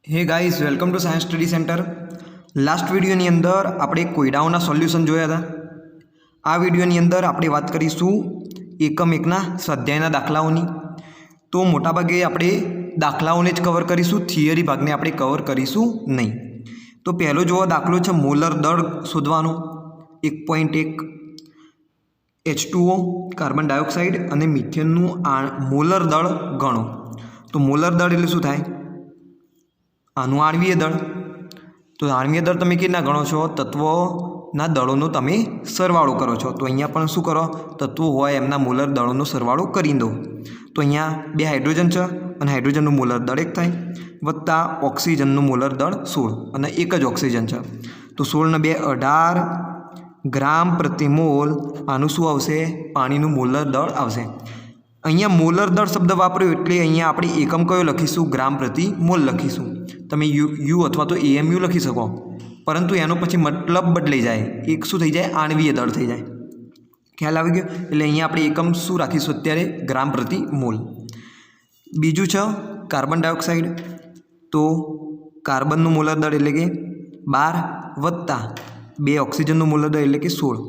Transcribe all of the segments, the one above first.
Hey guys welcome to science study centre. Last वीडियोनी अंदर આપણે કોયડાઓના સોલ્યુશન જોયા હતા। આ વિડિયોની અંદર આપણે વાત કરીશું એકમ 1 ના સ્વાધ્યાયના દાખલાઓની। તો મોટાભાગે આપણે દાખલાઓને જ કવર કરીશું, થિયરી ભાગને આપણે કવર કરીશું નહીં। તો પહેલો જો દાખલો છે મોલર દળ શોધવાનો 1.1 H2O કાર્બન ડાયોક્સાઇડ અને મિથેનનું મોલર દળ ગણો। તો મોલર દળ એટલે શું થાય? આનું આણ્વીય દળ। તો આણ્વીય દળ તમે કેવી રીતના ગણો છો? તત્વોના દળોનો તમે સરવાળો કરો છો। તો અહીંયા પણ શું કરો? તત્વો હોય એમના મોલર દળોનો સરવાળો કરી દો। તો અહીંયા 2 હાઇડ્રોજન છે અને હાઇડ્રોજનનું મોલર દળ 1 થાય વત્તા ઓક્સિજનનું મોલર દળ 16 અને એક જ ઓક્સિજન છે। તો 16 ને 2 18 ગ્રામ પ્રતિ મોલ। આનું શું આવશે? પાણીનું મોલર દળ આવશે। અહીંયા મોલર દળ શબ્દ વાપર્યો એટલે અહીંયા આપણે એકમ કયો લખીશું? ગ્રામ પ્રતિ મોલ લખીશું। તમે યુ અથવા તો AMU લખી શકો, પરંતુ એનો પછી મતલબ બદલાઈ જાય, એક શું થઈ જાય? આણ્વીય દળ થઈ જાય। ખ્યાલ આવી ગયો? એટલે અહીંયા આપણે એકમ શું રાખીશું અત્યારે? ગ્રામ પ્રતિ મોલ। બીજું છે કાર્બન ડાયોક્સાઇડ। તો કાર્બનનું મોલર દળ એટલે કે 12 વત્તા 2 ઓક્સિજનનું મોલર દળ એટલે કે 16।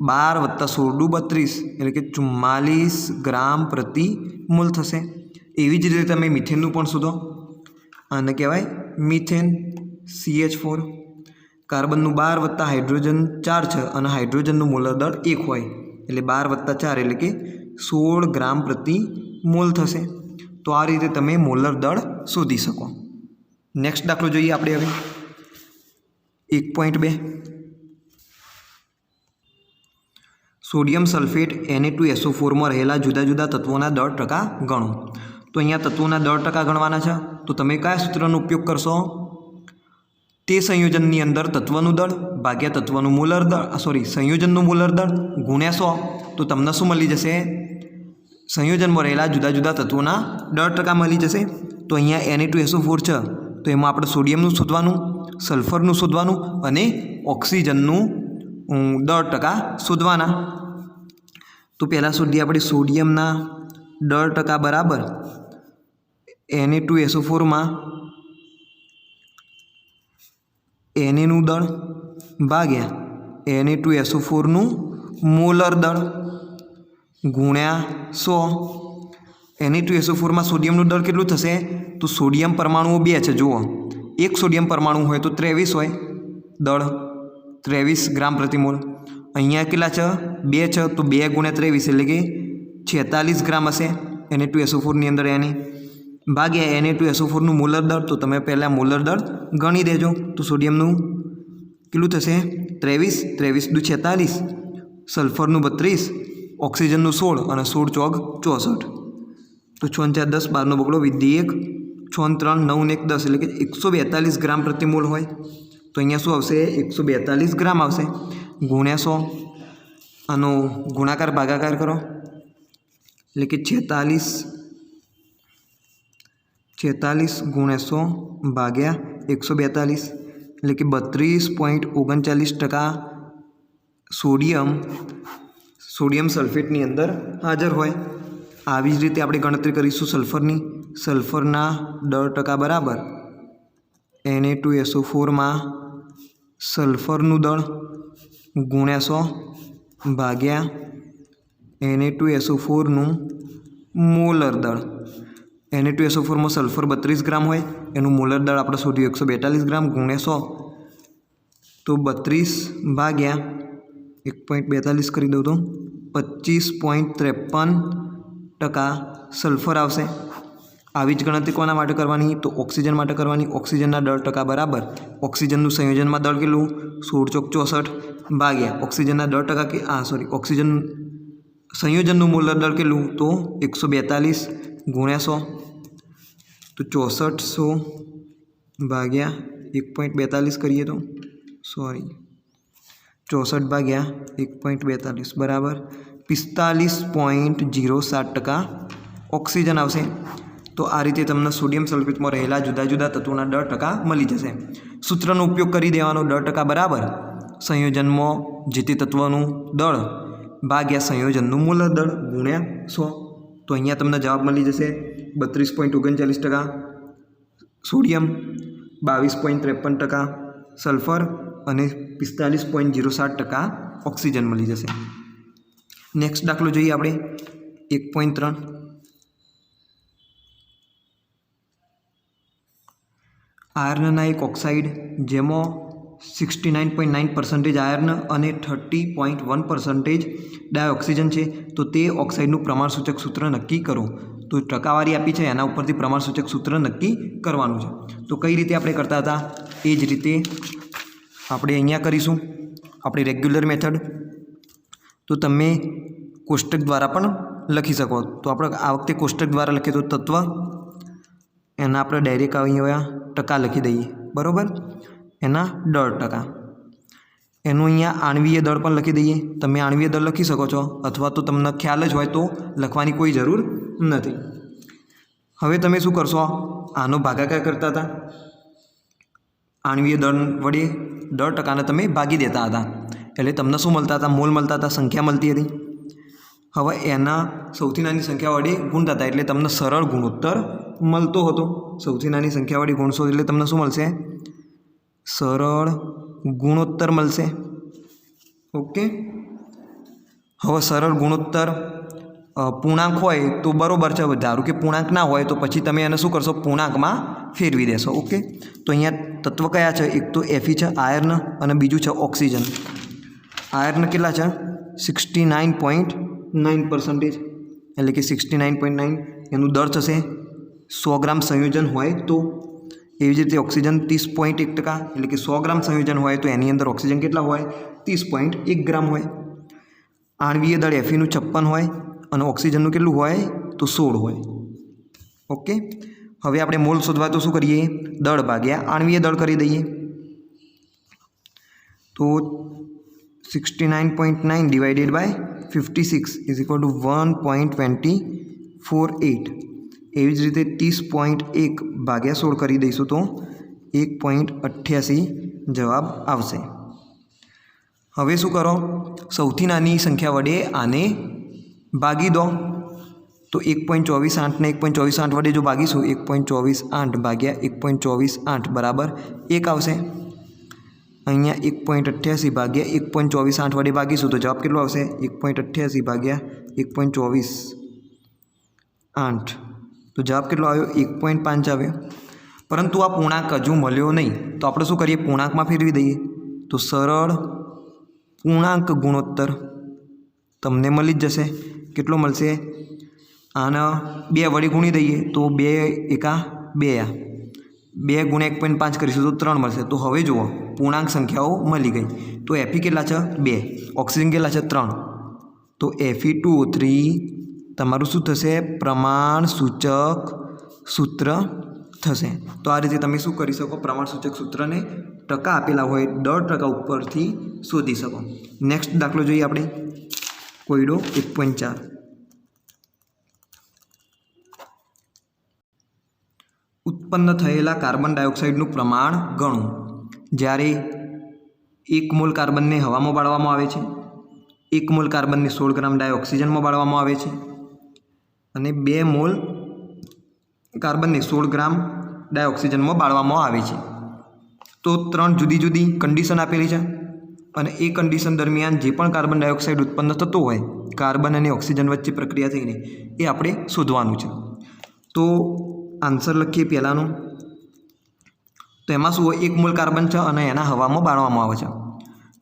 12 વત્તા 16 = 32 એટલે કે 44 ગ્રામ પ્રતિ મોલ થશે। એવી જ રીતે તમે મિથેનનું પણ શોધો। આને કહેવાય મિથેન CH4। કાર્બનનું 12 વત્તા હાઇડ્રોજન 4 છે અને હાઇડ્રોજનનું મોલર દળ 1 હોય એટલે 12 વત્તા 4 એટલે કે 16 ગ્રામ પ્રતિ મોલ થશે। તો આ રીતે તમે મોલર દળ શોધી શકો। નેક્સ્ટ દાખલો જોઈએ આપણે હવે 1.2 સોડિયમ સલ્ફેટ Na2SO4 માં રહેલા જુદા જુદા તત્વોના દળ ટકા ગણો। તો અહીંયા તત્વોના દળ ટકા ગણવાના છે। તો તમે કયા સૂત્રનો ઉપયોગ કરશો? તે સંયોજનની અંદર તત્વનું દળ ભાગ્યા તત્વનું મોલર દળ, સંયોજનનું મોલર દળ ગુણ્યા 100। તો તમને શું મળી જશે? સંયોજનમાં રહેલા જુદા જુદા તત્વોના દળ ટકા મળી જશે। તો અહીંયા Na2SO4 છે તો એમાં આપણે સોડિયમનું શોધવાનું, સલ્ફરનું શોધવાનું અને ઓક્સિજનનું દળ ટકા શોધવાના। તો પહેલાં શોધીએ આપણે સોડિયમના દળ ટકા બરાબર Na2SO4 માં Na દળ ભાગ્યા Na2SO4 મોલર દળ ગુણ્યા 100। Na2SO4 માં સોડિયમનું દળ કેટલું થશે? તો સોડિયમ પરમાણુઓ 2 છે। જુઓ, એક સોડિયમ પરમાણુ હોય તો 23 હોય દળ, 23 ગ્રામ પ્રતિ મોલ। અહીંયા કેટલા છે? 2 છે તો 2 ગુણ્યા 23 એટલે કે 46 ગ્રામ હશે Na2SO4 ની અંદર એની ભાગ્યા Na2SO4 મોલર દળ। તો તમે પહેલાં મોલર દળ ગણી દેજો। તો સોડિયમનું કેટલું થશે? 23 23 દુ 46, સલ્ફરનું 32, ઓક્સિજનનું 16 અને 16 ચોક 64। તો 6 4 10 12 બગડો વિધિ 1, 6 3 9 ને 1 10 એટલે કે 142 ગ્રામ પ્રતિ મોલ હોય। તો અહીંયા શું આવશે? 142 ગ્રામ આવશે ગુણ્યા 100। આનો ગુણાકાર ભાગાકાર કરો એટલે કે 46 ગુણ્યા 100 ભાગ્યા 142 એટલે કે 32.39% સોડિયમ સલ્ફેટની અંદર હાજર હોય। આવી જ રીતે આપણે ગણતરી કરીશું સલ્ફરની। સલ્ફરના દળ ટકા બરાબર Na2SO4 માં સલ્ફરનું દળ ગુણ્યા 100 ભાગ્યા Na2SO4 મોલર દળ। Na2SO4 માં સલ્ફર 32 ગ્રામ હોય, એનું મોલર દળ આપણે શોધ્યું 142 ગ્રામ ગુણ્યા 100। તો 32 ભાગ્યા 1.42 કરી દઉં તો 25.53% સલ્ફર આવશે। આવી જ ગણતરી કોના માટે કરવાની? તો ઓક્સિજન માટે કરવાની। ઓક્સિજનના દળ ટકા બરાબર ઓક્સિજનનું સંયોજનમાં દળ કેટલું? 16 ચોક 64 ભાગ્યા ઓક્સિજનના દળ ટકા કે ઓક્સિજન સંયોજનનું મોલર દળ કેટલું? તો 142 ગુણ્યા 100। તો 6400 ભાગ્યા 1.42 કરીએ તો 64 ભાગ્યા 1.42 બરાબર 45.07% ઓક્સિજન આવશે। તો આ રીતે તમને સોડિયમ સલ્ફેટમાં રહેલા જુદા જુદા તત્વોના દળ ટકા મળી જશે। સૂત્રનો ઉપયોગ કરી દેવાનો, દળ ટકા બરાબર સંયોજનમાં જે તે તત્વનું દળ ભાગ્યા સંયોજનનું મોલર દળ ગુણ્યા 100। તો અહીંયા તમને જવાબ મળી જશે 32.39% સોડિયમ 22.53% સલ્ફર અને 45.07% ઓક્સિજન મળી જશે. નેક્સ્ટ દાખલો જોઈએ આપણે 1.3. આયર્નના એક ઓક્સાઇડ જેમાં 69.9% આયર્ન અને 30.1% ડાયઓક્સિજન છે, તો તે ઓક્સાઇડનું પ્રમાણસૂચક સૂત્ર નક્કી કરો. તો ટકાવારી આપી છે, એના ઉપરથી પ્રમાણસૂચક સૂત્ર નક્કી કરવાનું છે. તો કઈ રીતે આપણે કરતા હતા એ જ રીતે આપણે અહીંયા કરીશું, આપણી રેગ્યુલર મેથડ. તો તમે કોષ્ટક દ્વારા પણ લખી શકો. તો આપણે આ વખતે કોષ્ટક દ્વારા લખીએ તો તત્વ, એના આપણે ડાયરેક્ટ અહીંયા ટકા લખી દઈએ, બરાબર, એના દળ ટકા. એનું અહીંયા આણ્વીય દળ પણ લખી દઈએ. તમે આણ્વીય દળ લખી શકો છો, અથવા તો તમને ખ્યાલ જ હોય તો લખવાની કોઈ જરૂર નથી. હવે તમે શું કરશો, આનો ભાગાકાર કરતા હતા, આણ્વીય દળ વડે દળ ટકાને તમે ભાગી દેતા હતા, એટલે તમને શું મળતા હતા, મોલ મળતા હતા, સંખ્યા મળતી હતી. હવે એના સૌથી નાની સંખ્યા વડે ગુણતા હતા, એટલે તમને સરળ ગુણોત્તર મળતો હતો. સૌથી નાની સંખ્યા વડે ગુણશો એટલે તમને શું મળશે, સરળ ગુણોત્તર મળશે. ઓકે. હવે સરળ ગુણોત્તર પૂર્ણાંક હોય તો બરાબર છે. ધારો કે પૂર્ણાંક ના હોય તો પછી તમે એને શું કરશો, પૂર્ણાંકમાં ફેરવી દેશો. ઓકે. તો અહીંયા તત્વ કયા છે, એક તો Fe છે આયર્ન, અને બીજું છે ઓક્સિજન. આયર્ન કેટલા છે, 69.9%, એટલે કે 69.9 એનું દળ થશે 100 ગ્રામ સંયોજન હોય તો. એવી જ રીતે ઓક્સિજન 30.1%, એટલે કે 100 ગ્રામ સંયોજન હોય તો એની અંદર ઓક્સિજન કેટલા હોય, 30.1 ગ્રામ હોય. આણ્વીય દળ Feનું 56 હોય અને ઓક્સિજનનું કેટલું હોય તો 16 હોય. ઓકે. હવે આપણે મોલ શોધવા તો શું કરીએ, દળ ભાગ્યા આણ્વીય દળ કરી દઈએ. તો 69.9 divided by 56 is equal to 1.248. એવી જ રીતે 30.1 ભાગ્યા 16 કરી દઈશું તો 1.88 જવાબ આવશે. હવે શું કરો, સૌથી નાની સંખ્યા વડે આને ભાગી દો. તો 1.248 ને 1.248 વડે જો ભાગીશું, 1.248 ભાગ્યા 1.248 બરાબર 1 આવશે. અહીંયા 1.88 ભાગ્યા 1.248 વડે ભાગીશું તો જવાબ કેટલો આવશે, 1.88 ભાગ્યા 1.248, તો જવાબ કેટલો આવ્યો, 1.5 આવ્યો. પરંતુ આ પૂર્ણાંક હજુ મળ્યો નહીં, તો આપણે શું કરીએ, પૂર્ણાંકમાં ફેરવી દઈએ. તો સરળ પૂર્ણાંક ગુણોત્તર તમને મળી જ જશે. કેટલો મળશે, આને 2 વડે ગુણી દઈએ તો 2 એકા 2, 2 ગુણ્યા 1.5 કરીશું તો 3 મળશે. તો હવે જુઓ પૂર્ણાંક સંખ્યાઓ મળી ગઈ. તો Fe કેટલા છે, 2, ઓક્સિજન કેટલા છે, 3. તો Fe2O3 તમારું શું થશે, પ્રમાણસૂચક સૂત્ર થશે. તો આ રીતે તમે શું કરી શકો, પ્રમાણસૂચક સૂત્રને ટકા આપેલા હોય દળ ટકા ઉપરથી શોધી શકો. નેક્સ્ટ દાખલો જોઈએ આપણે, કોયડો 1.4. ઉત્પન્ન થયેલા કાર્બન ડાયોક્સાઇડનું પ્રમાણ ગણો. જ્યારે 1 મોલ કાર્બનને હવામાં બાળવામાં આવે છે, 1 મોલ કાર્બનને 16 ગ્રામ ડાયોક્સિજનમાં બાળવામાં આવે છે, અને 2 મોલ કાર્બનને 16 ગ્રામ ડાયોક્સિજનમાં બાળવામાં આવે છે. તો 3 જુદી જુદી કન્ડિશન આપેલી છે, અને એ કન્ડિશન દરમિયાન જે પણ કાર્બન ડાયોક્સાઇડ ઉત્પન્ન થતો હોય કાર્બન અને ઓક્સિજન વચ્ચે પ્રક્રિયા થઈને, એ આપણે શોધવાનું છે. તો આન્સર લખીએ પહેલાંનો. તો એમાં શું હોય, 1 મોલ કાર્બન છે અને એના હવામાં બાળવામાં આવે છે.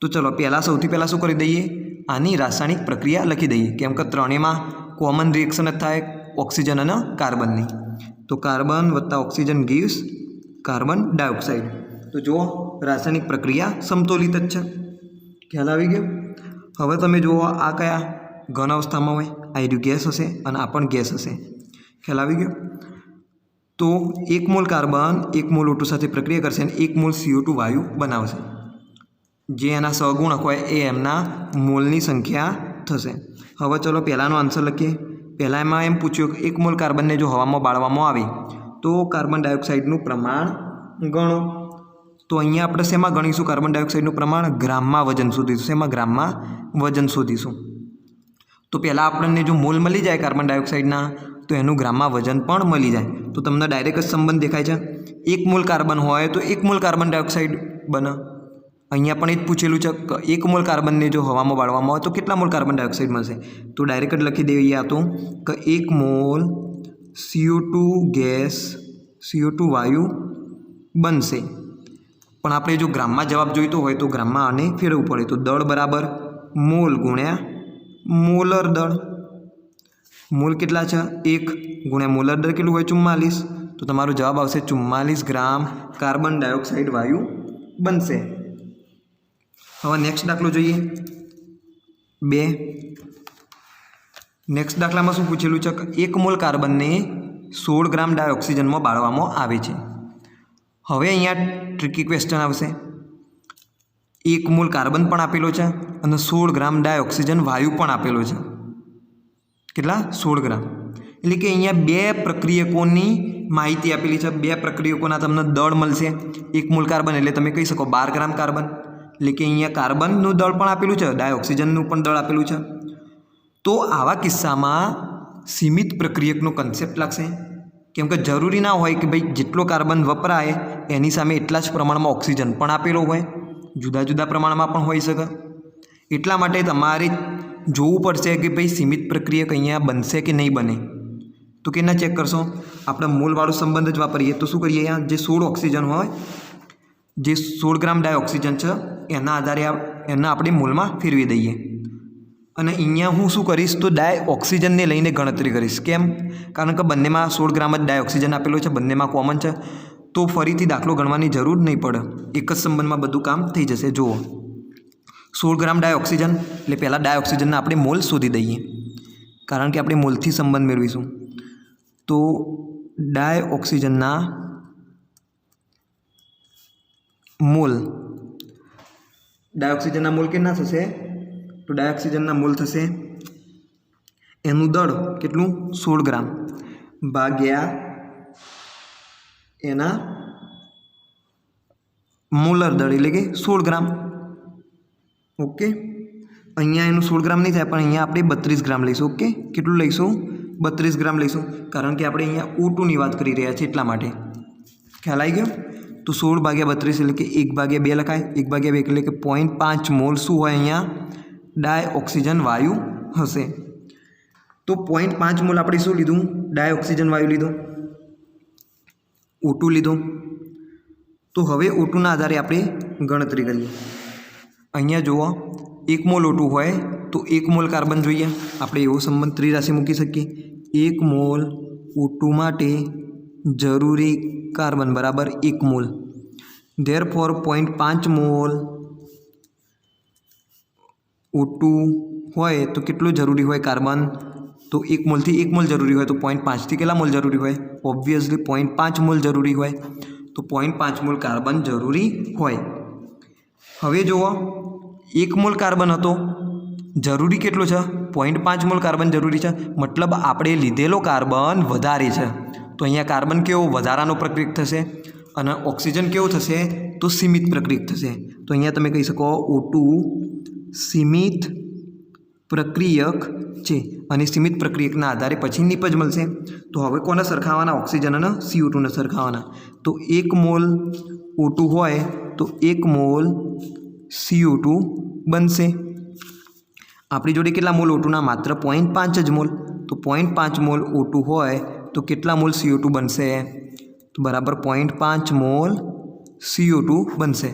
તો ચલો સૌથી પહેલાં શું કરી દઈએ, આની રાસાયણિક પ્રક્રિયા લખી દઈએ, કેમ કે ત્રણેયમાં કોમન રિએક્શન જ થાય ઓક્સિજન અને કાર્બનની. તો કાર્બન વત્તા ઓક્સિજન ગીવ્સ કાર્બન ડાયોક્સાઇડ. તો જુઓ રાસાયણિક પ્રક્રિયા સમતોલિત જ છે. ખ્યાલ આવી ગયો. હવે તમે જુઓ આ કયા ઘન અવસ્થામાં હોય, આ રહ્યું ગેસ હશે અને આ પણ ગેસ હશે. ખ્યાલ આવી ગયો. તો 1 મોલ કાર્બન 1 મોલ O2 સાથે પ્રક્રિયા કરશે અને 1 મોલ CO2 વાયુ બનાવશે. જે એના સહગુણક હોય એ એમના મોલની સંખ્યા થશે. હવે ચલો પહેલાંનો આન્સર લખીએ. પહેલાં એમાં એમ પૂછ્યું કે 1 મોલ કાર્બનને જો હવામાં બાળવામાં આવે તો કાર્બન ડાયોક્સાઇડનું પ્રમાણ ગણો. તો અહીંયા આપણે શેમાં ગણીશું કાર્બન ડાયોક્સાઇડનું પ્રમાણ, ગ્રામમાં વજન શોધીશું. શેમાં, ગ્રામમાં વજન શોધીશું. તો પહેલાં આપણને જો મોલ મળી જાય કાર્બન ડાયોક્સાઇડના તો એનું ગ્રામમાં વજન પણ મળી જાય. તો તમને ડાયરેક્ટ જ સંબંધ દેખાય છે. 1 मोल कार्बन होय तो 1 मोल कार्बन डाइऑक्साइड बने। अहींया पण ए ज पूछेलुं छे के 1 मोल कार्बन ने जो हवामां बाळवामां आवे तो केटला मोल कार्बन डाइऑक्साइड मळशे। तो डायरेक्ट ज लखी दઈએ आ तो के 1 मोल CO2 गैस CO2 वायु बनशे। पण आपणे जो ग्राममां जवाब जोईतो होय तो ग्राममां आने फेरवવું पड़े। तो दळ बराबर मोल गुण्या मोलर दळ। मोल केटला छे 1 गुण्या मोलर दळ केटલું હોય 44। तो तमारो जवाब आवशे 44 ग्राम कार्बन डाइऑक्साइड वायु बनशे। हवे नेक्स्ट दाखलो जोईए 2। नेक्स्ट दाखलामां शुं पूछेलुं छे के 1 मोल कार्बन ने 16 ग्राम डायऑक्सिजन में बाळवामां आवे छे। हवे अहींया ट्रिकी क्वेश्चन आवशे। 1 मोल कार्बन पण आपेलो छे अने 16 ग्राम डायऑक्सिजन वायु पण आपेलो छे। केटला 16 ग्राम एटले के अहींया 2 प्रक्रियकोनी माहिती आपेली छे। 2 प्रक्रियकोना तमने दळ मळशे। 1 मोल कार्बन एटले तमे कही शको 12 ग्राम कार्बन एटले के अहींया कार्बननुं दळ पण आपेલું छे, डायऑक्सिजननुं पण दळ आपेલું छे। तो आवा किस्सामां सीमित प्रक्रियकनो कन्सेप्ट लागशे, केम के जरूरी ना होय कि भाई जेटलो कार्बन वपराय एनी सामे एटला ज प्रमाणमां ऑक्सिजन पण आपेलो होय, जुदा जुदा प्रमाणमां पण होई शके। एटला माटे तमारे जोवुं पड़शे कि भाई सीमित प्रक्रियक अहींया बनशे कि नहीं बने। तो केना चेक करशो? आपणे मोलवाळो संबंध ज वापरीए। तो शुं करीए, अहींया जे 16 ऑक्सिजन होय, जे 16 ग्राम डायऑक्सिजन छे एना आधारे एना आपणे मोलमां फेरवी दઈએ અને અહીંયા હું શું કરીશ તો ડાયऑक्सिजनને લઈને ગણતરી કરીશ। કેમ? કારણ કે બંનેમાં 16 ગ્રામ જ ડાયऑक्सिजन આપેલો છે, બંનેમાં કોમન છે, તો ફરીથી દાખલો ગણવાની જરૂર નહીં પડે, એક જ સંબંધમાં બધું કામ થઈ જશે। જુઓ 16 ગ્રામ ડાયऑक्सिजन એટલે પહેલાં ડાયऑक्सिजनના આપણે મોલ શોધી દઈએ, કારણ કે આપણે મોલથી સંબંધ મેળવીશું। તો ડાયऑक्सिजनના મોલ કેટલા થશે? तो डायऑक्सिजन मोल थशे एनु दळ केटलुं 16 ग्राम भाग्या एना मोलर दळ एटले के 16 ग्राम। ओके, अहींया एनु 16 ग्राम नहीं थाय पण अहींया आपणे 32 ग्राम लईशुं। ओके, केटलुं लईशुं? 32 ग्राम लईशुं, कारण के आपणे अहींया O2 नी वात करी रह्या छीए एटला माटे। ख्याल आई गयो? तो 16 भाग्या 32 एटले के 1/2 लखाय। 1/2 एटले के 0.5 मोल शुं होय अहींया डायऑक्सिजन वायु हशे। तो 0.5 मोल आपणे शुं लीधुं? डायऑक्सिजन वायु लीधो, O2 लीधो। तो हवे O2 ना आधारे आपणे गणतरी करीए। अहींया जुओ 1 मोल O2 होय तो 1 मोल कार्बन जोईए। आपणे एवो संबंध त्रिराशि मूकी शकीए। 1 मोल O2 माटे जरूरी कार्बन बराबर 1 मोल। देयरफॉर 0.5 मोल O2 होय तो केटલું जरूरी होय कार्बन? तो 1 मोल थी 1 मोल जरूरी होय तो 0.5 थी केटला मोल जरूरी होय? ऑब्वियसली 0.5 मोल जरूरी होय। तो 0.5 मोल कार्बन जरूरी होय। हवे जुओ 1 मोल कार्बन हतो, जरूरी केटलो छे? 0.5 मोल कार्बन जरूरी छे, मतलब आपणे लीधेलो कार्बन वधारे छे। तो अहींया कार्बन केवो वधारानो प्रक्रियक थशे अने ऑक्सिजन केवो थशे? तो सीमित प्रक्रियक थशे। तो अहींया तमे कही शको O2 सीमित प्रक्रियक छे अने सीमित प्रक्रियकना आधारे पछी निपज मळशे। तो हवे कोने सरखावाना? ऑक्सिजन अने CO2 ने सरखावाना। तो 1 मोल O2 होय तो 1 मोल CO2 बनशे। आपणी जोडे केटला मोल O2 ना? मात्र 0.5 ज मोल। तो 0.5 मोल O2 होय तो केटला मोल CO2 बनशे? तो बराबर 0.5 मोल CO2 बनशे।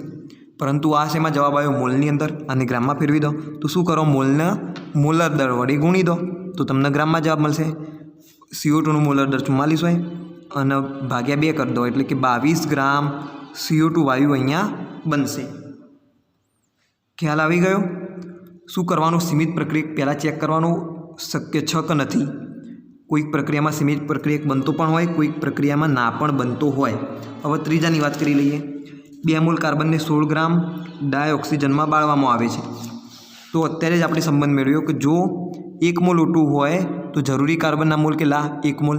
परंतु आ शेमां जवाब आव्यो मोलनी अंदर, आने ग्राममां फेरवी दो। तो शुं करो? मोलने मोलर दळ वडे गुणी दो तो तमने ग्राममां जवाब मळशे। CO2 नुं मोलर दळ 44 होय अने भाग्या 2 कर दो एटले के 22 ग्राम CO2 वायु अहींया बनशे। ख्याल आवी गयो? शुं करवानुं? सीमित प्रक्रियक पहेला चेक करवानुं शक्य छे के नथी। कोईक प्रक्रियामां सीमित प्रक्रियक बनतो पण होय, कोईक प्रक्रियामां ना पण बनतो होय। हवे त्रीजानी वात करी लईए। 2 मोल कार्बन ने 16 ग्राम डायऑक्सिजन में बाळवामां आवे छे। तो अत्यारे ज आपणे संबंध मेळव्यो कि जो 1 मोल O2 होय तो जरूरी कार्बनना मोल केटला? 1 मोल।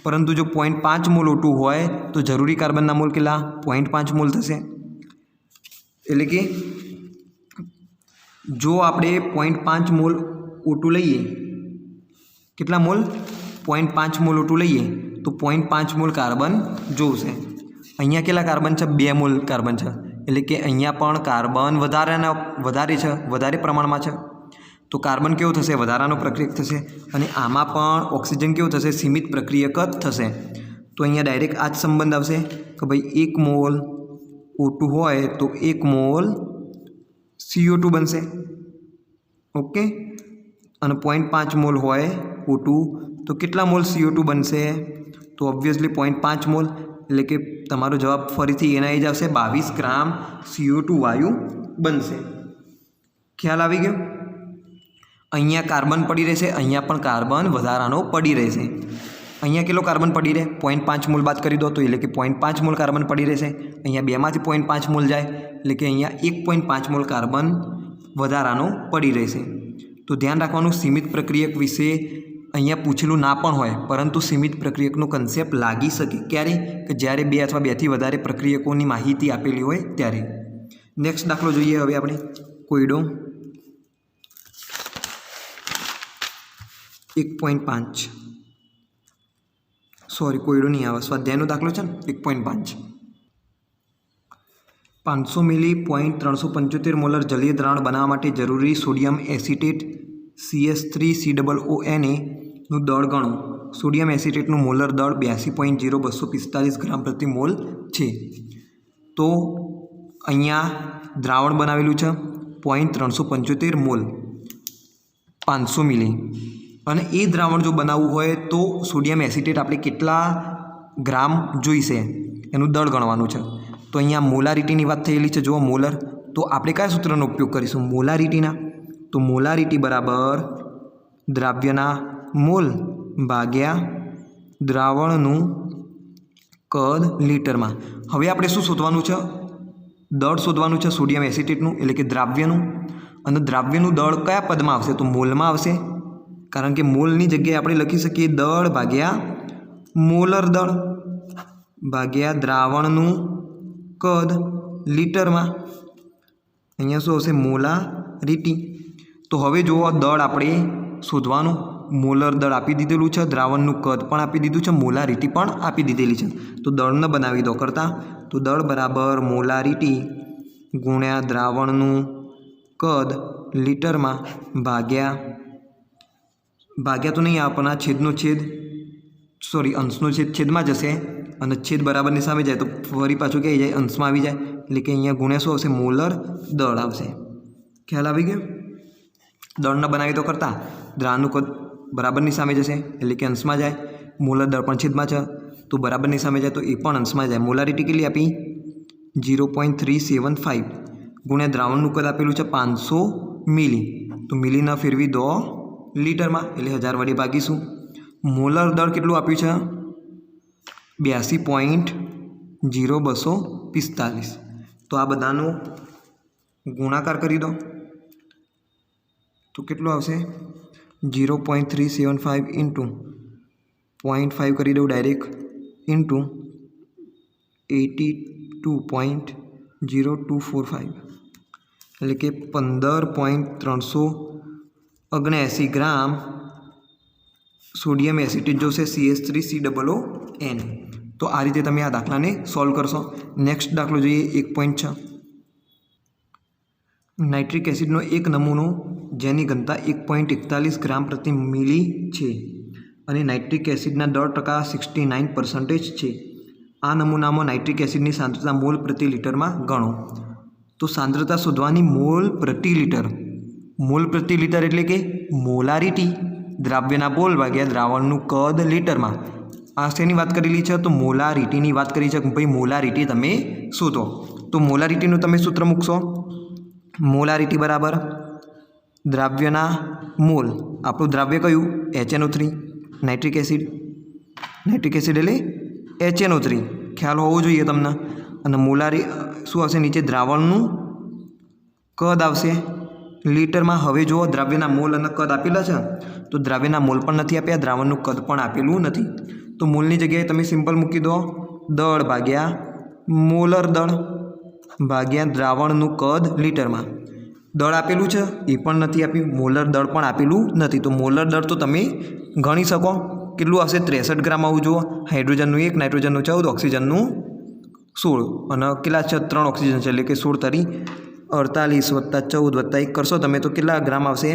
परंतु जो 0.5 मोल O2 होय तो जरूरी कार्बनना मोल केटला? 0.5 मोल थशे। एटले के जो आपणे 0.5 मोल O2 लईए, केटला मोल? 0.5 मोल O2 लईए तो 0.5 मोल कार्बन जोईशे। અહીંયા કેટલા કાર્બન છે? 2 મોલ કાર્બન છે, એટલે કે અહીંયા પણ કાર્બન વધારે પ્રમાણમાં છે. તો કાર્બન કેવું થશે? વધારાનો પ્રક્રિયક થશે. અને આમાં પણ ઓક્સિજન કેવું થશે? સીમિત પ્રક્રિયક જ થશે. તો અહીંયા ડાયરેક્ટ આ જ સંબંધ આવશે કે ભાઈ 1 મોલ O2 હોય તો 1 મોલ CO2 બનશે. ઓકે, અને 0.5 મોલ હોય O2 તો કેટલા મોલ CO2 બનશે? તો ઓબ્વિયસલી 0.5 મોલ, એટલે કે તમારો જવાબ ફરીથી એના જ આવશે. 22 ગ્રામ CO2 વાયુ બનશે. ખ્યાલ આવી ગયો? અહીંયા કાર્બન પડી રહેશે, અહીંયા પણ કાર્બન વધારાનો પડી રહેશે. અહીંયા કેટલો કાર્બન પડી રહે? 0.5 મોલ બાદ કરી દો તો એટલે કે 0.5 મોલ કાર્બન પડી રહેશે. અહીંયા 2માંથી 0.5 મોલ જાય એટલે કે અહીંયા 1.5 મોલ કાર્બન વધારાનો પડી રહેશે. તો ધ્યાન રાખવાનું, સીમિત પ્રક્રિયક વિશે અહીંયા પૂછેલું ના પણ હોય, પરંતુ સીમિત પ્રક્રિયકનો કન્સેપ્ટ લાગી શકે ક્યારે? કે જ્યારે 2 અથવા 2થી વધારે પ્રક્રિયકોની માહિતી આપેલી હોય ત્યારે. નેક્સ્ટ દાખલો જોઈએ હવે આપણે. કોયડો 1.5 સોરી કોયડો નહીં આવે, સ્વાધ્યાયનો દાખલો છે ને 1.5. 500 મિલી 0.375 મોલર જલીય દ્રાવણ બનાવવા માટે જરૂરી સોડિયમ એસિટેટ CS3COONA નું દળ ગણો. સોડિયમ એસિટેટનું મોલર દળ 82.0245 ગ્રામ પ્રતિ મોલ છે. તો અહીંયા દ્રાવણ બનાવેલું છે 0.375 મોલ 500 મિલી, અને એ દ્રાવણ જો બનાવવું હોય તો સોડિયમ એસિટેટ આપણે કેટલા ગ્રામ જોઈશે એનું દળ ગણવાનું છે. તો અહીંયા મોલારિટીની વાત થયેલી છે. જુઓ મોલર, તો આપણે કયા સૂત્રનો ઉપયોગ કરીશું? મોલારિટીના. તો મોલારિટી બરાબર દ્રાવ્યના મોલ ભાગ્યા દ્રાવણનું કદ લીટરમાં. હવે આપણે શું શોધવાનું છે? દળ શોધવાનું છે સોડિયમ એસિટેટનું, એટલે કે દ્રાવ્યનું. અને દ્રાવ્યનું દળ કયા પદમાં આવશે? તો મોલમાં આવશે, કારણ કે મોલની જગ્યાએ આપણે લખી શકીએ દળ ભાગ્યા મોલર દળ ભાગ્યા દ્રાવણનું કદ લીટરમાં. અહીંયા શું આવશે? મોલારિટી. તો હવે જુઓ, દળ આપણે શોધવાનું. મોલર દળ આપી દીધેલું છે, દ્રાવણનું કદ પણ આપી દીધું છે, મોલારિટી પણ આપી દીધેલી છે. તો દળને બનાવી દો કરતાં. તો દળ બરાબર મોલારિટી ગુણ્યા દ્રાવણનું કદ લીટરમાં ભાગ્યા તો નહીં આપણા છેદનો છેદ, સોરી અંશનો છેદ છેદમાં જશે, અને છેદ બરાબરની સામે જાય તો ફરી પાછું ક્યાં જાય? અંશમાં આવી જાય. એટલે કે અહીંયા ગુણ્યા શું આવશે? મોલર દળ આવશે. ખ્યાલ આવી ગયો? દળને બનાવી તો કરતાં દ્રાવણનું કદ બરાબરની સામે જશે એટલે કે અંશમાં જાય. મોલર દળ પણ છેદમાં છે તો બરાબરની સામે જાય તો એ પણ અંશમાં જાય. મોલારિટી કેટલી આપી? 0.375 ગુણ્યા દ્રાવણનું કદ આપેલું છે 500 મિલી. તો મિલીના ફેરવી દો લીટરમાં, એટલે 1000 વડે ભાગીશું. મોલર દળ કેટલું આપ્યું છે? 82.0245. તો આ બધાનો ગુણાકાર કરી દો તો કેટલું આવશે? 0.375 ઇન્ટુ 0.5 કરી દઉં ડાયરેક્ટ ઇન્ટુ 82.0245, એટલે કે 15.379 ગ્રામ સોડિયમ એસિટેટ જોશે CS3COON. તો આ રીતે તમે આ દાખલાને સોલ્વ કરશો. નેક્સ્ટ દાખલો જોઈએ 1.6. નાઇટ્રિક એસિડનો એક નમૂનો જેની ઘનતા 1.41 ગ્રામ પ્રતિ મિલી છે અને નાઇટ્રિક એસિડના દળ ટકા 69% છે. આ નમૂનામાં નાઇટ્રિક એસિડની સાંદ્રતા મોલ પ્રતિ લીટરમાં ગણો. તો સાંદ્રતા શોધવાની મોલ પ્રતિ લીટર. મોલ પ્રતિ લીટર એટલે કે મોલારિટી, દ્રાવ્યના મોલ ભાગ્યા દ્રાવણનું કદ લીટરમાં. આ શેની વાત કરેલી છે? તો મોલારિટીની વાત કરી છે. ભાઈ મોલારિટી તમે શોધો. તો મોલારિટીનું તમે સૂત્ર મૂકશો. મોલારિટી બરાબર દ્રાવ્યના મોલ. આપણું દ્રાવ્ય કયું? HNO3, nitric acid. Nitric acid એટલે HNO3 ખ્યાલ હોવો જોઈએ તમને. અને મોલારી શું આવશે? નીચે દ્રાવણનું કદ આવશે લીટરમાં. હવે જુઓ, દ્રાવ્યના મોલ અને કદ આપેલા છે તો દ્રાવ્યના મોલ પણ નથી આપ્યા, દ્રાવણનું કદ પણ આપેલું નથી. તો મોલની જગ્યાએ તમે સિમ્પલ મૂકી દો દળ ભાગ્યા મોલર દળ ભાગ્યા દ્રાવણનું કદ લીટરમાં. દળ આપેલું છે એ પણ નથી આપ્યું, મોલર દળ પણ આપેલું નથી. તો મોલર દળ તો તમે ગણી શકો કેટલું આવશે? 63 ગ્રામ આવું જુઓ. હાઇડ્રોજનનું 1, નાઇટ્રોજનનું 14, ઓક્સિજનનું 16 અને કેટલા છે 3 ઓક્સિજન છે એટલે કે 16 તારી 48 વત્તા 14 વત્તા 1 કરશો તમે તો કેટલા ગ્રામ આવશે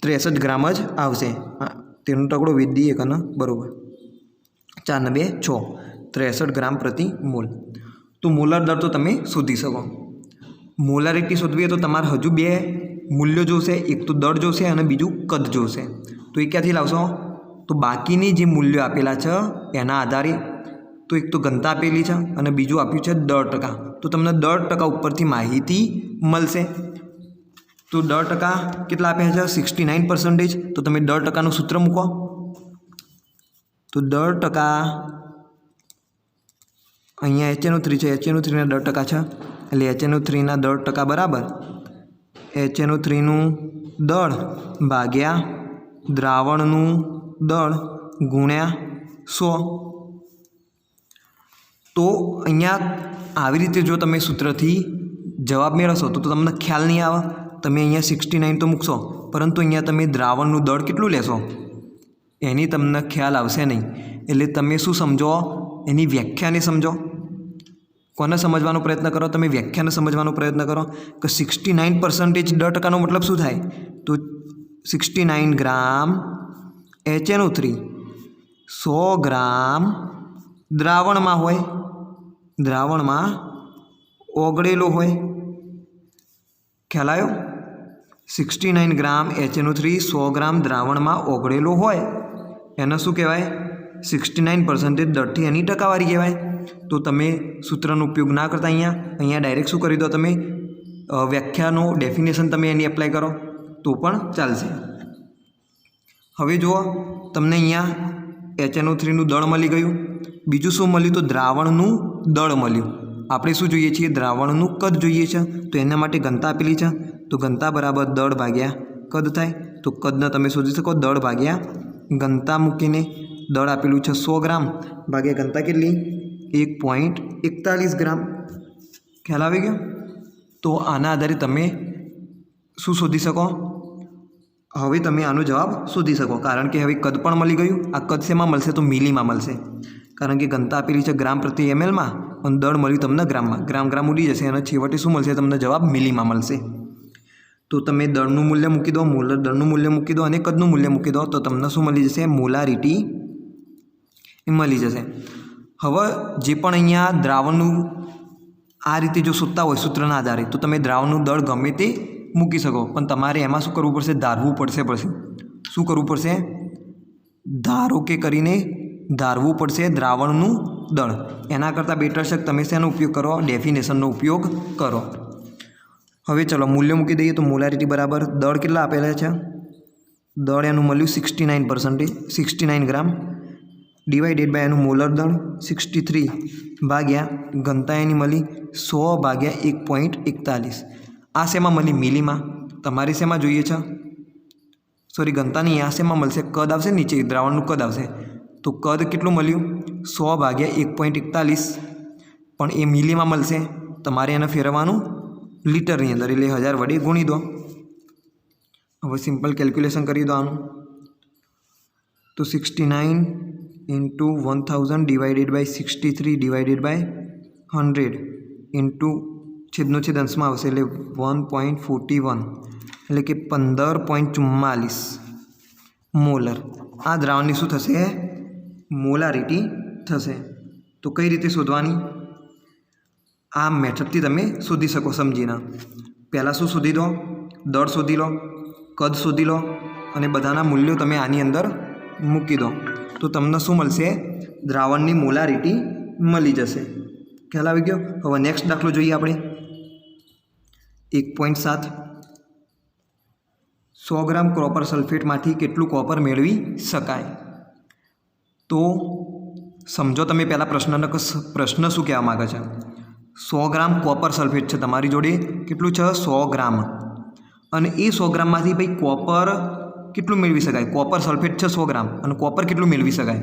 63 ગ્રામ જ આવશે તેનો ટકડો વેચી દઈએ કને બરાબર 4 ને 2 6 63 ગ્રામ પ્રતિ મોલ તો મોલર દર તો તમે શોધી શકો મોલારિટી શોધવી હોય તો તમારે હજુ બે મૂલ્યો જોશે એક તો દર જોશે અને બીજું કદ જોશે તો એ ક્યાંથી લાવશો તો બાકીની જે મૂલ્યો આપેલા છે એના આધારે તો એક તો ઘનતા આપેલી છે અને બીજું આપ્યું છે દર ટકા તો તમને દર ટકા ઉપરથી માહિતી મળશે તો દર ટકા કેટલા આપ્યા છે 69% તો તમે દર ટકાનું સૂત્ર મૂકો તો દર ટકા અહીંયા HNO3 છે HNO3ના દર ટકા છે એટલે HNO3ના દર ટકા બરાબર HNO3નું દળ ભાગ્યા દ્રાવણનું દળ ગુણ્યા 100 તો અહીંયા આવી રીતે જો તમે સૂત્રથી જવાબ મેળવશો તો તમને ખ્યાલ નહીં આવે તમે અહીંયા 69 તો મૂકશો પરંતુ અહીંયા તમે દ્રાવણનું દળ કેટલું લેશો એની તમને ખ્યાલ આવશે નહીં એટલે તમે શું સમજો એની વ્યાખ્યાને સમજો કોને સમજવાનો પ્રયત્ન કરો તમે વ્યાખ્યાને સમજવાનો પ્રયત્ન કરો કે 69% દર ટકાનો મતલબ શું થાય તો 69 ગ્રામ HNO3 100 ગ્રામ દ્રાવણમાં હોય દ્રાવણમાં ઓગળેલો હોય ખ્યાલ આવ્યો 69 ગ્રામ HNO3 100 ગ્રામ દ્રાવણમાં ઓગળેલો હોય એને શું કહેવાય 69% દરથી એની ટકાવારી કહેવાય તો તમે સૂત્રનો ઉપયોગ ના કરતા અહીંયા ડાયરેક્ટ શું કરી દો તમે વ્યાખ્યાનો ડેફિનેશન તમે એની એપ્લાય કરો તો પણ ચાલશે હવે જુઓ તમને અહીંયા HNO3નું દળ મળી ગયું બીજું શું મળ્યું તો દ્રાવણનું દળ મળ્યું આપણે શું જોઈએ છીએ દ્રાવણનું કદ જોઈએ છે તો એના માટે ઘનતા આપેલી છે તો ઘનતા બરાબર દળ ભાગ્યા કદ થાય તો કદને તમે શોધી શકો દળ ભાગ્યા ઘનતા મૂકીને દળ આપેલું છે 100 ગ્રામ ભાગ્યા ઘનતા કેટલી 1.41 ગ્રામ ખ્યાલ આવી ગયો તો આના આધારે તમે શું શોધી શકો હવે તમે આનો જવાબ શોધી શકો કારણ કે હવે કદ પણ મળી ગયું આ કદ શેમાં મળશે તો મિલીમાં મળશે કારણ કે ઘનતા આપેલી છે ગ્રામ પ્રતિ mlમાં અને દળ મળ્યું તમને ગ્રામમાં ગ્રામ ઉડી જશે અને છેવટે શું મળશે તમને જવાબ મિલીમાં મળશે તો તમે દળનું મૂલ્ય મૂકી દો મોલર દળનું મૂલ્ય મૂકી દો અને કદનું મૂલ્ય મૂકી દો તો તમને શું મળી જશે મોલારિટી મળી જશે હવે જે પણ અહીંયા દ્રાવણનું આ રીતે જો શોધતા હોય સૂત્રના આધારે તો તમે દ્રાવણનું દળ ગમે તે મૂકી શકો પણ તમારે એમાં શું કરવું પડશે ધારવું પડશે શું કરવું પડશે ધારો કે કરીને ધારવું પડશે દ્રાવણનું દળ એના કરતાં બેટર છે તમે શેનો ઉપયોગ કરો ડેફિનેશનનો ઉપયોગ કરો હવે ચલો મૂલ્ય મૂકી દઈએ તો મોલારિટી બરાબર દળ કેટલા આપેલા છે દળ એનું મળ્યું 69% ગ્રામ ડિવાઇડેડ બાય એનું મોલર દળ 63 ભાગ્યા ઘનતા એની મળી 100 ભાગ્યા 1.41 આ શેમાં મળી મિલીમાં તમારે શેમાં જોઈએ છે સોરી ઘનતા નહીં આ શેમાં મળશે કદ આવશે નીચે દ્રાવણનું કદ આવશે તો કદ કેટલું મળ્યું 100 ભાગ્યા 1.41 પણ એ મિલીમાં મળશે તમારે એને ફેરવવાનું લીટરની અંદર એટલે 1000 વડે ગુણી દો હવે સિમ્પલ કેલ્ક્યુલેશન કરી દો આનું તો 69 into 1000 divided by 63 divided by 100 into છેદનો છેદ અંશમાં આવશે એટલે 1.41 એટલે કે 15.44 મોલર આ દ્રાવણની શું થશે મોલારિટી થશે તો કઈ રીતે શોધવાની આ મેથડથી તમે શોધી શકો સમજીને પહેલાં શું શોધી દો દળ શોધી લો કદ શોધી લો અને બધાના મૂલ્યો તમે આની અંદર મૂકી દો તો તમને શું મળશે દ્રાવણની મોલારિટી મળી જશે ખ્યાલ આવી ગયો હવે નેક્સ્ટ દાખલો જોઈએ આપણે 1.7 100 ગ્રામ કોપર સલ્ફેટમાંથી કેટલું કોપર મેળવી શકાય તો સમજો તમે પહેલાં પ્રશ્ન શું કહેવા માગે છે 100 ગ્રામ કોપર સલ્ફેટ છે તમારી જોડે કેટલું છે 100 ગ્રામ અને એ 100 ગ્રામમાંથી ભાઈ કોપર કેટલું મેળવી શકાય કોપર સલ્ફેટ છે 100 ગ્રામ અને કોપર કેટલું મેળવી શકાય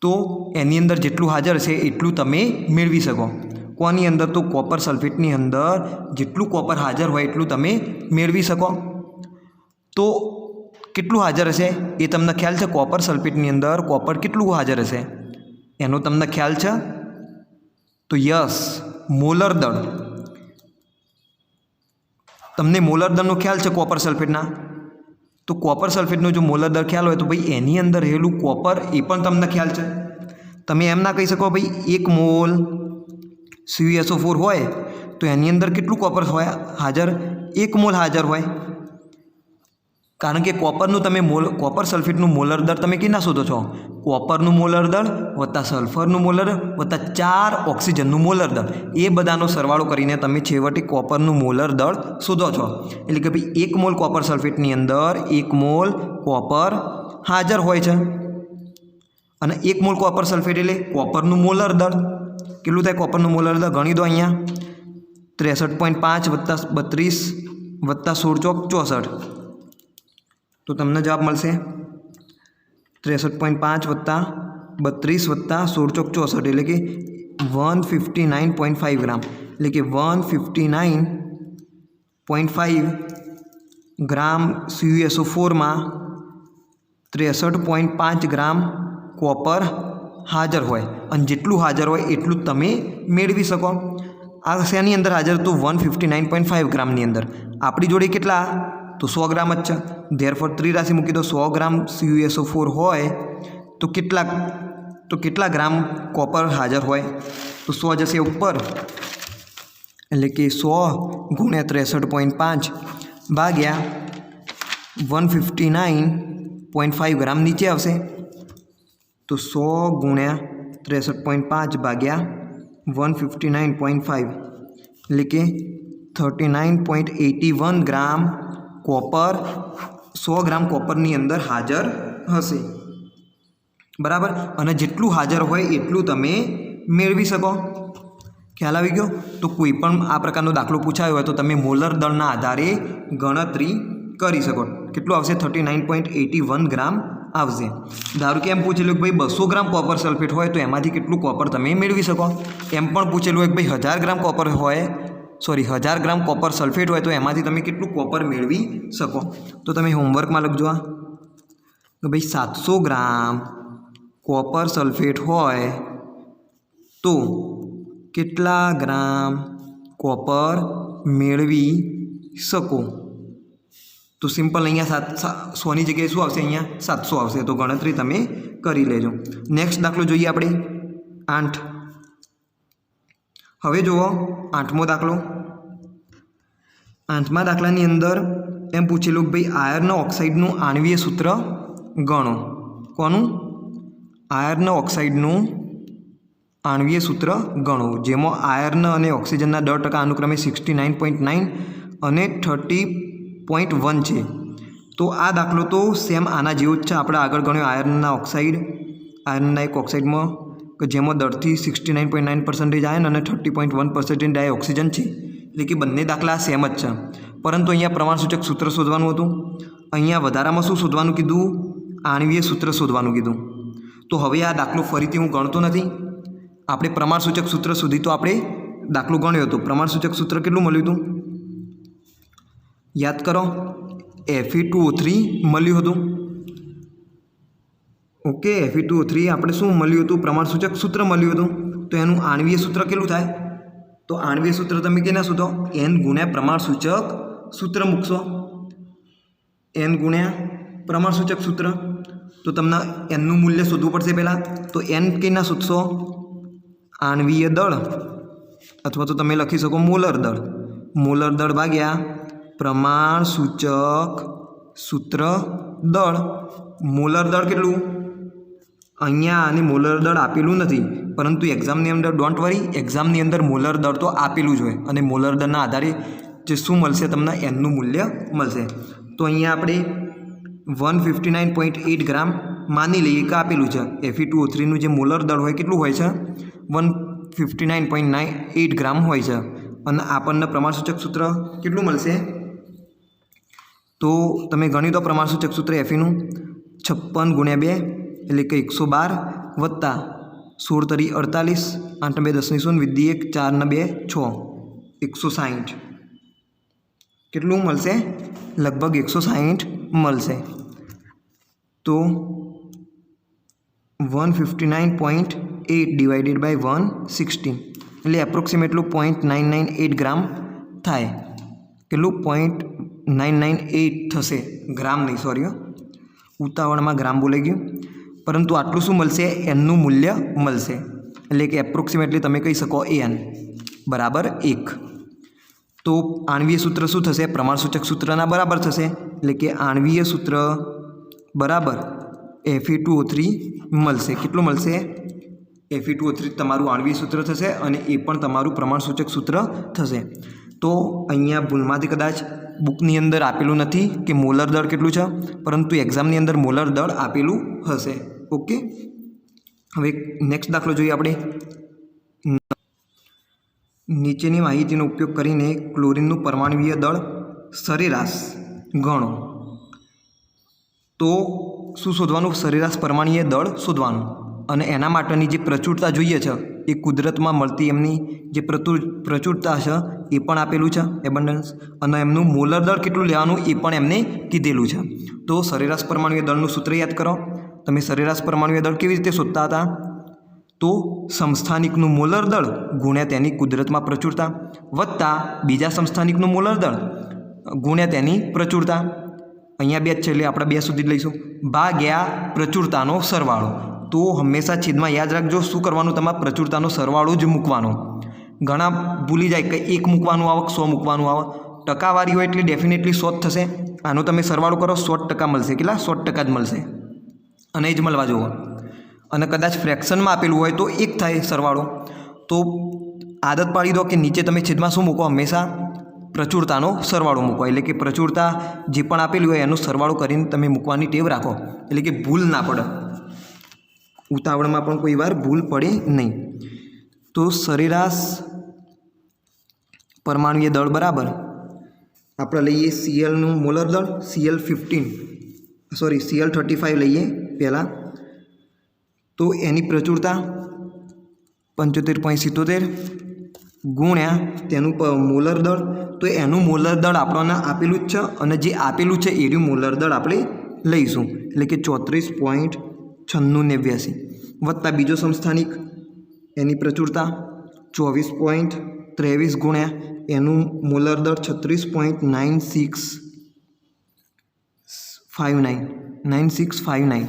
તો એની અંદર જેટલું હાજર છે એટલું તમે મેળવી શકો કોની અંદર તો કોપર સલ્ફેટની અંદર જેટલું કોપર હાજર હોય એટલું તમે મેળવી શકો તો કેટલું હાજર હશે એ તમને ખ્યાલ છે કોપર સલ્ફેટની અંદર કોપર કેટલું હાજર હશે એનો તમને ખ્યાલ છે तो यस मोलर दળ તમને મોલર દળનો ખ્યાલ છે કોપર સલ્ફેટના તો કોપર સલ્ફેટનો જો મોલર દળ ખ્યાલ હોય તો ભાઈ એની અંદર રહેલું કોપર એ પણ તમને ખ્યાલ છે તમે એમ ના કહી શકો ભાઈ 1 મોલ CuSO4 હોય તો એની અંદર કેટલું કોપર હોય હાજર 1 મોલ હાજર હોય કારણ કે કોપરનું તમે કોપર સલ્ફેટનું મોલર દળ તમે કેના શોધો છો કોપરનું મોલર દળ વત્તા સલ્ફરનું મોલર વત્તા 4 ઓક્સિજનનું મોલર દળ એ બધાનો સરવાળો કરીને તમે છેવટે કોપરનું મોલર દળ શોધો છો એટલે કે ભાઈ 1 મોલ કોપર સલ્ફેટની અંદર 1 મોલ કોપર હાજર હોય છે અને 1 મોલ કોપર સલ્ફેટ એટલે કોપરનું મોલર દળ કેટલું થાય કોપરનું મોલર દળ ગણી દો અહીંયા 63.5 વત્તા 32 વત્તા 16 ચોક 64 तो तमने जवाब मळशे 63.5 वत्ता 32 वत्ता 16 ચોક 64 એટલે કે 159.5 ગ્રામ એટલે કે 159.5 ગ્રામ CuSO4 માં 63.5 ગ્રામ કોપર હાજર હોય અને જેટલું હાજર હોય એટલું તમે મેળવી શકો આ શેની અંદર હાજર તો 159.5 ગ્રામની અંદર આપણી જોડે કેટલા तो 100 ग्राम ज छे देयरफॉर 3 राशि मूकी दो 100 ग्राम CuSO4 होय तो केटला ग्राम कॉपर हाजर होय तो 100 जशे ऊपर एटले कि 100 गुण्या 63.5 भाग्या 159.5 ग्राम नीचे आवशे तो 100 गुण्या 63.5 भाग्या 159.5 एटले कि 39.81 ग्राम कोपर 100 ग्राम कोपरनी अंदर हाजर हशे बराबर अने जेटलू हाजर होय एटलू तमे मेळवी शको ख्याल आवी गयो तो कोईपण आ प्रकारनो दाखलो पूछायो होय तो तमे मोलर दळना आधारे गणतरी करी शको केटलुं आवशे 39.81 ग्राम आवशे धारो के एम पूछेलुं कि भाई 200 ग्राम कॉपर सल्फेट होय तो एमांथी केटलुं कॉपर तमे मेळवी शको एम पण पूछेलुं होय कि भाई 1000 ग्राम कॉपर होय 1000 ग्राम कॉपर सल्फेट होय तो एमांथी तमे केटलुं कॉपर मेळवी शको तो तमे होमवर्क में लखजो तो भाई 700 ग्राम कॉपर सल्फेट होय तो केटला ग्राम कॉपर मेळवी शको तो सिंपल अहींया 100 नी जग्याए शुं आवशे अहींया 700 आवशे तो गणतरी तमे करी लेजो नेक्स्ट दाखलो जोईए आपणे 8 हवे जुओ 8मो दाखलो 8मा दाखलानी अंदर एम पूछेलुं कि भाई आयर्न ऑक्साइडनुं आणवीय सूत्र गणो कोनुं आयर्न ऑक्साइडनुं आणवीय सूत्र गणो जेमां आयर्न अने ऑक्सिजनना दर टका अनुक्रमे 69.9 अने 30.1 छे तो आ दाखलो तो सेम आना जेवो ज छे आपणे आगळ गण्यो आयर्नना ऑक्साइड आयर्नना एक ऑक्साइडमां कि जेमां दरथी 69.9% आयर्न और 30.1% आय ऑक्सिजन है એટલે કે બંને દાખલા સેમ જ છે પરંતુ અહીંયા પ્રમાણસૂચક સૂત્ર શોધવાનું હતું અહીંયા વધારામાં શું શોધવાનું કીધું આણવીય સૂત્ર શોધવાનું કીધું તો હવે આ દાખલો ફરીથી હું ગણતો નથી આપણે પ્રમાણસૂચક સૂત્ર સુધી તો આપણે દાખલો ગણ્યો હતો પ્રમાણસૂચક સૂત્ર કેટલું મળ્યું હતું યાદ કરો Fe2O3 મળ્યું હતું ओके Fe2O3 આપણે શું મળ્યું હતું પ્રમાણસૂચક સૂત્ર મળ્યું હતું તો એનું આણવીય સૂત્ર કેટલું થાય તો આણવીય સૂત્ર તમે કેના શોધો n ગુણ્યા પ્રમાણસૂચક સૂત્ર મૂકશો n ગુણ્યા પ્રમાણસૂચક સૂત્ર તો તમને n નું મૂલ્ય શોધવું પડશે પહેલાં તો n કેના શોધશો आणवीय दळ अथवा तो તમે લખી શકો મોલર દળ ભાગ્યા પ્રમાણસૂચક સૂત્ર દળ મોલર દળ કેટલું અહીંયા આને મોલર દળ આપેલું નથી પરંતુ એક્ઝામની અંદર ડોન્ટ વરી એક્ઝામની અંદર મોલર દળ તો આપેલું જ હોય અને મોલર દળના આધારે જે શું મળશે તમને એનનું મૂલ્ય મળશે તો અહીંયા આપણે 159.8 ગ્રામ માની લઈએ કે આપેલું છે Fe2O3નું જે મોલર દળ હોય કેટલું હોય છે 159.8 ગ્રામ હોય છે અને આપણને પ્રમાણસૂચક સૂત્ર કેટલું મળશે તો તમે ગણી દો પ્રમાણસૂચક સૂત્ર Feનું 56 ગુણ્યા 2 એટલે કે 112 વત્તા 16 તરી 48 8 2 10 0 વિધિ 1 4 ને 2 6 160 કેટલું મળશે લગભગ 160 મળશે તો 159.8 ડિવાઇડેડ બાય 160 એટલે એપ્રોક્સિમેટલું 0.998 ગ્રામ થાય. કેટલું 0.998 થશે, ગ્રામ નહીં, સોરી, ઉતાવળમાં ગ્રામ બોલાઈ ગયું. પરંતુ આટલું શું મળશે? એનનું મૂલ્ય મળશે. એટલે કે એપ્રોક્સિમેટલી તમે કહી શકો એન બરાબર 1. તો આણ્વીય સૂત્ર શું થશે? પ્રમાણસૂચક સૂત્રના બરાબર થશે. એટલે કે આણ્વીય સૂત્ર બરાબર Fe2O3 મળશે. કેટલું મળશે? Fe2O3 તમારું આણ્વીય સૂત્ર થશે અને એ પણ તમારું પ્રમાણસૂચક સૂત્ર થશે. તો અહીંયા ભૂલમાંથી કદાચ બુકની અંદર આપેલું નથી કે મોલર દળ કેટલું છે, પરંતુ એક્ઝામની અંદર મોલર દળ આપેલું હશે. ઓકે, હવે નેક્સ્ટ દાખલો જોઈએ આપણે. નીચેની માહિતીનો ઉપયોગ કરીને ક્લોરીનનું પરમાણુય દળ સરેરાશ ગણો. તો શું શોધવાનું? સરેરાશ પરમાણુય દળ શોધવાનું. અને એના માટેની જે પ્રચુરતા જોઈએ છે એ કુદરતમાં મળતી એમની જે પ્રચુરતા છે એ પણ આપેલું છે, એબન્ડન્સ. અને એમનું મોલર દળ કેટલું લેવાનું એ પણ એમને કીધેલું છે. તો સરેરાશ પરમાણુય દળનું સૂત્ર યાદ કરો. તમે સરેરાશ પરમાણુય દળ કેવી રીતે શોધતા હતા? તો સમસ્થાનિકનું મોલર દળ ગુણ્યા તેની કુદરતમાં પ્રચુરતા વત્તા બીજા સમસ્થાનિકનું મોલર દળ ગુણ્યા તેની પ્રચુરતા. અહીંયા 2 જ છે એટલે આપણે 2 સુધી જ લઈશું, ભાગ્યા પ્રચુરતાનો સરવાળો. તો હંમેશા છેદમાં યાદ રાખજો શું કરવાનું? તમારે પ્રચુરતાનો સરવાળો જ મૂકવાનો. ઘણા ભૂલી જાય કે 1 મૂકવાનું આવે, 100 મૂકવાનું આવે. ટકાવારી હોય એટલે ડેફિનેટલી 100 જ થશે. આનો તમે સરવાળો કરો 100% મળશે. કેટલા? 100% જ મળશે. અને એ જ મળવા જુઓ. અને કદાચ ફ્રેક્શનમાં આપેલું હોય તો 1 થાય સરવાળો. તો આદત પાડી દો કે નીચે તમે છેદમાં શું મૂકો? હંમેશા પ્રચુરતાનો સરવાળો મૂકો. એટલે કે પ્રચુરતા જે પણ આપેલી હોય એનો સરવાળો કરીને તમે મૂકવાની ટેવ રાખો. એટલે કે ભૂલ ના પડે, ઉતાવળમાં પણ કોઈ વાર ભૂલ પડે નહીં. તો સરેરાશ પરમાણુય દળ બરાબર આપણે લઈએ Clનું મોલર દળ Cl35 લઈએ પહેલાં. તો એની પ્રચુરતા 75.77 ગુણ્યા તેનું મોલર દળ. તો એનું મોલર દળ આપણને આપેલું જ છે અને જે આપેલું છે એનું મોલર દળ આપણે લઈશું. એટલે કે 34.9689 વત્તા બીજો સમસ્થાનિક એની પ્રચુરતા 24.23 ગુણ્યા એનું મોલર દળ 9659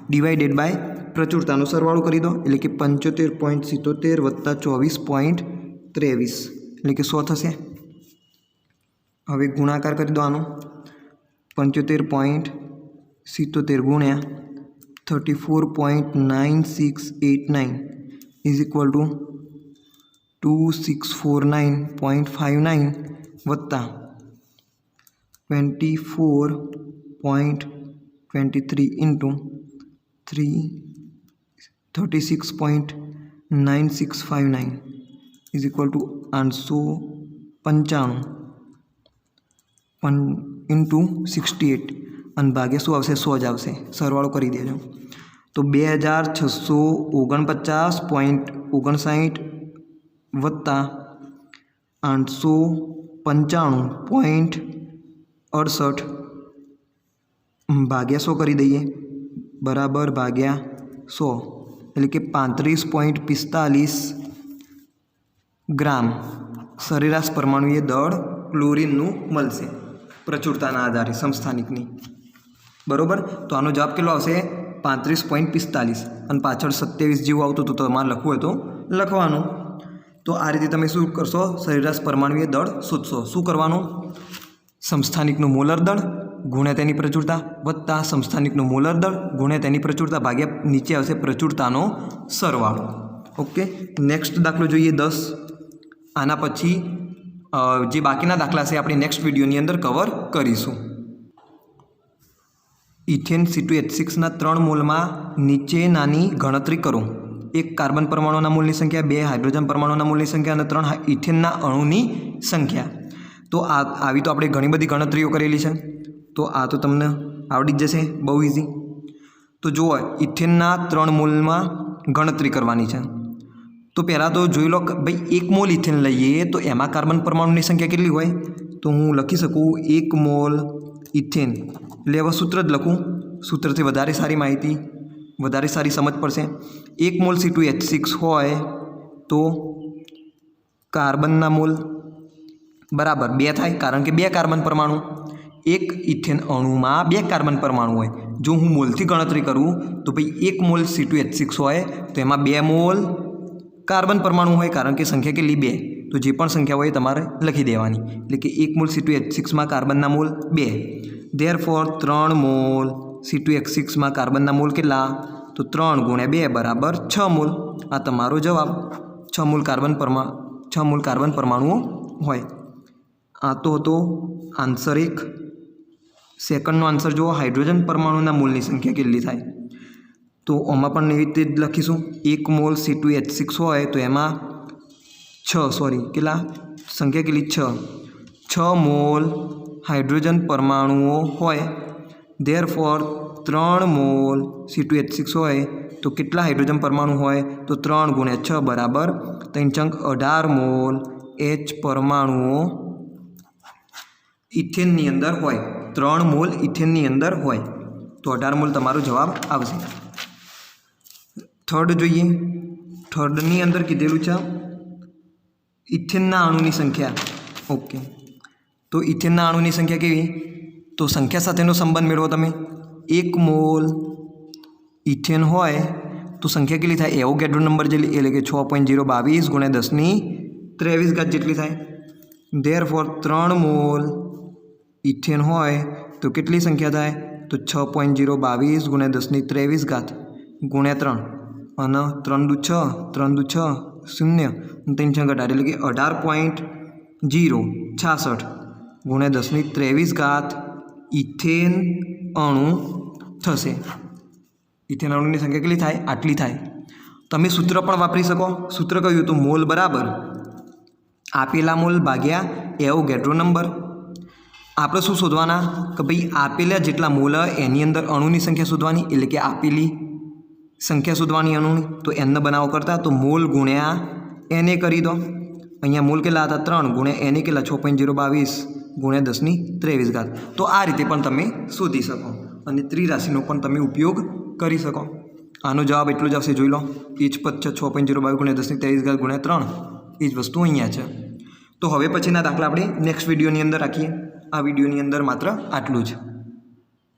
ડિવાઇડેડ બાય પ્રચુરતાનો સરવાળો કરી દો. એટલે કે 75.77 વત્તા 24.23 એટલે કે 100 થશે. હવે ગુણાકાર કરી દો આનો. 75.77 ગુણ્યા 34.9689 ઇઝ ઇક્વલ ટુ 2649.59 વત્તા 24.23 into 36.9659 is equal two 895 into 68 અને ભાગ્યા શું આવશે? 100 જ આવશે. સરવાળો કરી દેજો. તો 2649.59 વત્તા 895.68 ભાગ્યા 100 કરી દઈએ બરાબર ભાગ્યા 100 એટલે કે 35.45 ગ્રામ સરેરાશ પરમાણુય દળ ક્લોરીનનું મળશે પ્રચુરતાના આધારે સમસ્થાનિકની. બરાબર. તો આનો જવાબ કેટલો આવશે? 35.45 અને પાછળ 27 જેવું આવતું હતું. તો તમારે લખવું હોય તો લખવાનું. તો આ રીતે તમે શું કરશો? સરેરાશ પરમાણુય દળ શોધશો. શું કરવાનું? સમસ્થાનિકનું મોલર દળ ગુણ્યા તેની પ્રચુરતા વત્તા સમસ્થાનિકનું મોલર દળ ગુણ્યા તેની પ્રચુરતા ભાગ્યા નીચે આવશે પ્રચુરતાનો સરવાળો. ઓકે, નેક્સ્ટ દાખલો જોઈએ 10. આના પછી જે બાકીના દાખલા છે આપણે નેક્સ્ટ વિડીયોની અંદર કવર કરીશું. ઇથેન C2H6ના 3 મોલમાં નીચેનાની ગણતરી કરો. 1 કાર્બન પરમાણુના મૂળની સંખ્યા, 2 હાઇડ્રોજન પરમાણુના મૂળની સંખ્યા અને 3 ઇથેનના અણુની સંખ્યા. તો આવી તો આપણે ઘણી બધી ગણતરીઓ કરેલી છે. તો આ તો તમને આવડી જ જશે, બહુ ઇઝી. તો જુઓ, ઇથેનના 3 મોલમાં ગણતરી કરવાની છે. તો પહેલાં તો જોઈ લો કે ભાઈ 1 મોલ ઇથેન લઈએ તો એમાં કાર્બન પરમાણુની સંખ્યા કેટલી હોય? તો હું લખી શકું 1 મોલ ઇથેન. એટલે હવે સૂત્ર જ લખું. સૂત્રથી વધારે સારી માહિતી, વધારે સારી સમજ પડશે. 1 મોલ C2H6 હોય તો કાર્બનના મોલ બરાબર 2 થાય, કારણ કે 2 કાર્બન પરમાણુ, એક ઇથેન અણુમાં 2 કાર્બન પરમાણુ હોય. જો હું મોલથી ગણતરી કરું તો ભાઈ 1 મોલ C2H6 હોય તો એમાં 2 મોલ કાર્બન પરમાણુ હોય, કારણ કે સંખ્યા કેટલી 2. તો જે પણ સંખ્યા હોય તમારે લખી દેવાની. એટલે કે 1 મોલ C2H6માં કાર્બનના મોલ 2. ધેરફોર 3 મોલ C2H6માં કાર્બનના મોલ કેટલા? તો 3 ગુણ્યા 2 બરાબર 6 મોલ. આ તમારો જવાબ. 6 મોલ કાર્બન પરમાણુઓ હોય. આ તો હતો આન્સર 1. સેકન્ડનો આન્સર જુઓ, હાઇડ્રોજન પરમાણુના મોલની સંખ્યા કેટલી થાય? તો આમાં પણ એવી રીતે જ લખીશું. 1 મોલ C2H6 હોય તો એમાં કેટલા સંખ્યા કેટલી? 6 મોલ હાઇડ્રોજન પરમાણુઓ હોય. ધેરફોર 3 મોલ C2H6 હોય તો કેટલા હાઇડ્રોજન પરમાણુ હોય? તો 3 ગુણ્યા 6 બરાબર 3×18 મોલ H પરમાણુઓ ઇથેનની અંદર હોય. 3 મોલ ઇથેનની અંદર હોય તો 18 મોલ તમારો જવાબ આવશે. થર્ડ જોઈએ. થર્ડની અંદર કીધેલું છે ઇથેનના અણુની સંખ્યા. ઓકે, તો ઇથેનના અણુની સંખ્યા કેવી? તો સંખ્યા સાથેનો સંબંધ મેળવો તમે. 1 મોલ ઇથેન હોય તો સંખ્યા કેટલી થાય? એવોગેડ્રો નંબર જેટલી, એટલે કે 6.022 ગુણ્યા 10⁻23 જેટલી થાય. ધેરફોર 3 મોલ ઇથેન હોય તો કેટલી સંખ્યા થાય? તો 6.022 ગુણ્યા 10⁻23 ગુણ્યા 3, અને 3 દુ 6, 3 દુ 6, 0, 3 6 18, એટલે કે 18.066 ગુણ્યા 10⁻23 ઇથેન અણુ થશે. ઇથેન અણુની સંખ્યા કેટલી થાય? આટલી થાય. તમે સૂત્ર પણ વાપરી શકો. સૂત્ર કયું? તો મોલ બરાબર આપેલા મોલ ભાગ્યા એવોગેડ્રો નંબર. આપણે શું શોધવાના? કે ભાઈ આપેલા જેટલા મોલ એની અંદર અણુની સંખ્યા શોધવાની, એટલે કે આપેલી સંખ્યા શોધવાની અણુની. તો એનનો બનાવો કરતા તો મોલ ગુણ્યા એને કરી દો. અહીંયા મોલ કેટલા હતા? 3 ગુણ્યા એને કેટલા? 6.022 ગુણ્યા 10⁻23. તો આ રીતે પણ તમે શોધી શકો અને ત્રિરાશિનો પણ તમે ઉપયોગ કરી શકો. આનો જવાબ એટલો જ આવશે, જોઈ લો. એ જ પદ છે, 6.022 ગુણ્યા 10⁻23 ગુણ્યા 3. એ જ વસ્તુ અહીંયા છે. તો હવે પછીના દાખલા આપણે નેક્સ્ટ વિડીયોની અંદર રાખીએ. આ વિડીયોની અંદર માત્ર આટલું જ.